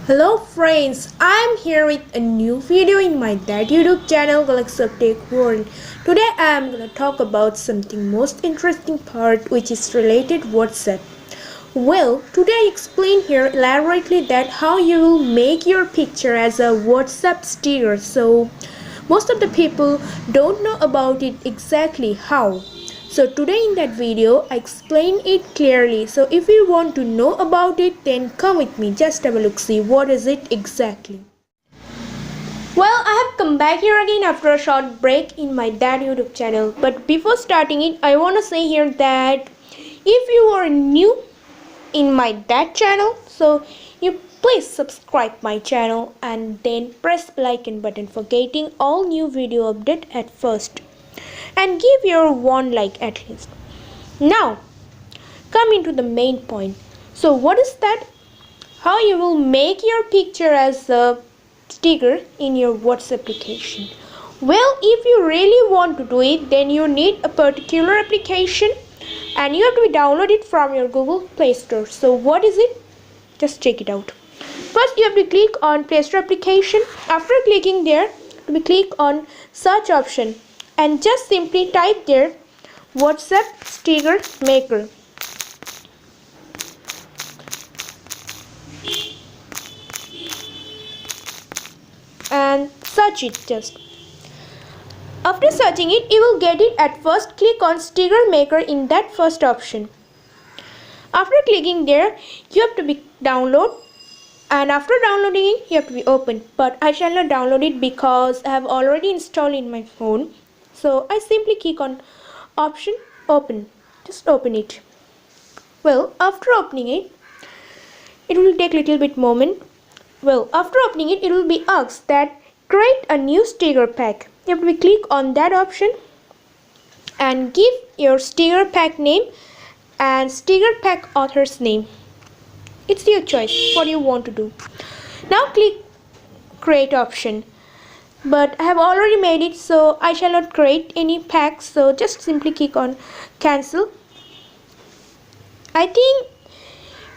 Hello friends, I am here with a new video in my that YouTube channel Galaxy of Tech World. Today I am gonna talk about something most interesting part which is related WhatsApp. Well, today I explain here elaborately that how you will make your picture as a WhatsApp sticker. So most of the people don't know about it exactly how. So today in that video I explain it clearly. So if you want to know about it, then come with me, just have a look, see what is it exactly. Well, I have come back here again after a short break in my dad YouTube channel. But before starting it, I want to say here that if you are new in my dad channel, so you please subscribe my channel and then press bell icon button for getting all new video update at first. And give your one like at least. Now, come into the main point. So what is that? How you will make your picture as a sticker in your WhatsApp application. Well, if you really want to do it, then you need a particular application and you have to download it from your Google Play Store. So what is it? Just check it out. First you have to click on Play Store application. After clicking there, we click on search option and just simply type there WhatsApp sticker maker. And search it just. After searching it, you will get it. At first click on sticker maker in that first option. After clicking there, you have to be download, and after downloading it you have to be open, but I shall not download it because I have already installed in my phone. So I simply click on option open, just open it. Well, after opening it, it will take little bit moment. Well, after opening it, it will be asked that create a new sticker pack. You have to click on that option and give your sticker pack name and sticker pack author's name. It's your choice what you want to do. Now click create option, but I have already made it, so I shall not create any packs, so just simply click on cancel. I think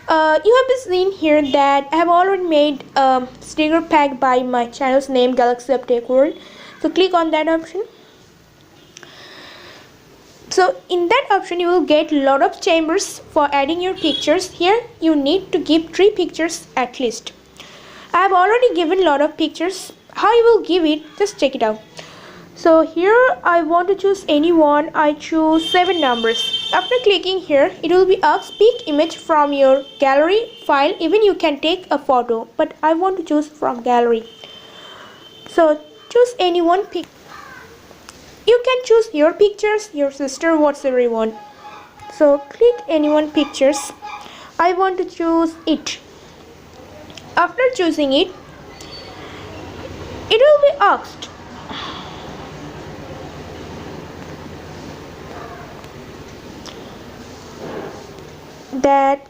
you have seen here that I have already made a sticker pack by my channel's name Galaxy of Tech World. So click on that option. So in that option you will get a lot of chambers for adding your pictures. Here you need to give 3 pictures at least. I have already given a lot of pictures. How you will give it, just check it out. So here I want to choose any one. I choose 7 numbers. After clicking here, it will be asked pick image from your gallery file. Even you can take a photo, but I want to choose from gallery. So choose any one pic. You can choose your pictures, your sister, whatever you want. So click any one pictures. I want to choose it. After choosing it, it will be asked that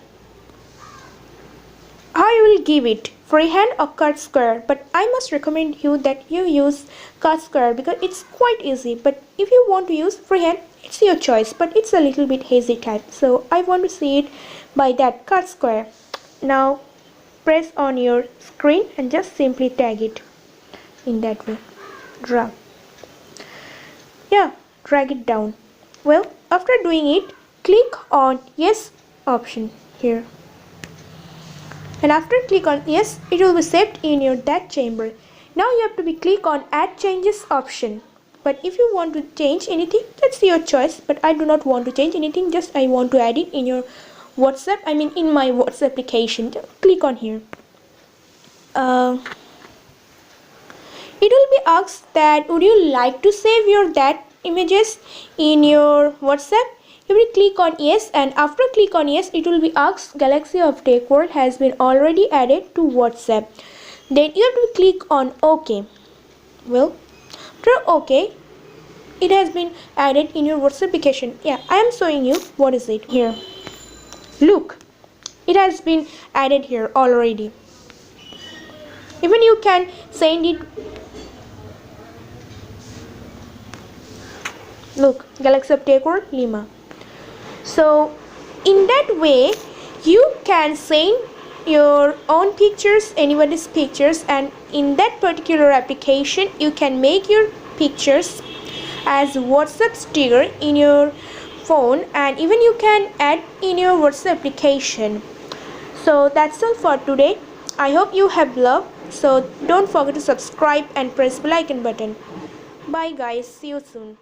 how you will give it, freehand or cut square, but I must recommend you that you use cut square because it's quite easy. But if you want to use freehand, it's your choice, but it's a little bit hazy type, so I want to see it by that cut square. Now press on your screen and just simply tag it in that way. Drag it down. Well, after doing it, click on yes option here, and after click on yes, it will be saved in your that chamber. Now you have to be click on add changes option, but if you want to change anything, that's your choice, but I do not want to change anything, just I want to add it in your WhatsApp, in my WhatsApp application. Just click on here. It will be asked that would you like to save your that images in your WhatsApp. You will click on yes, and after click on yes, it will be asked Galaxy of Tech World has been already added to WhatsApp. Then you have to click on OK. Well, after OK, it has been added in your WhatsApp application. Yeah, I am showing you what is it here. Look, it has been added here already. Even you can send it. Look, Galaxy of Tech World Lima. So in that way you can send your own pictures, anybody's pictures, and in that particular application you can make your pictures as WhatsApp sticker in your phone, and even you can add in your WhatsApp application. So that's all for today. I hope you have loved. So don't forget to subscribe and press bell icon button. Bye guys, see you soon.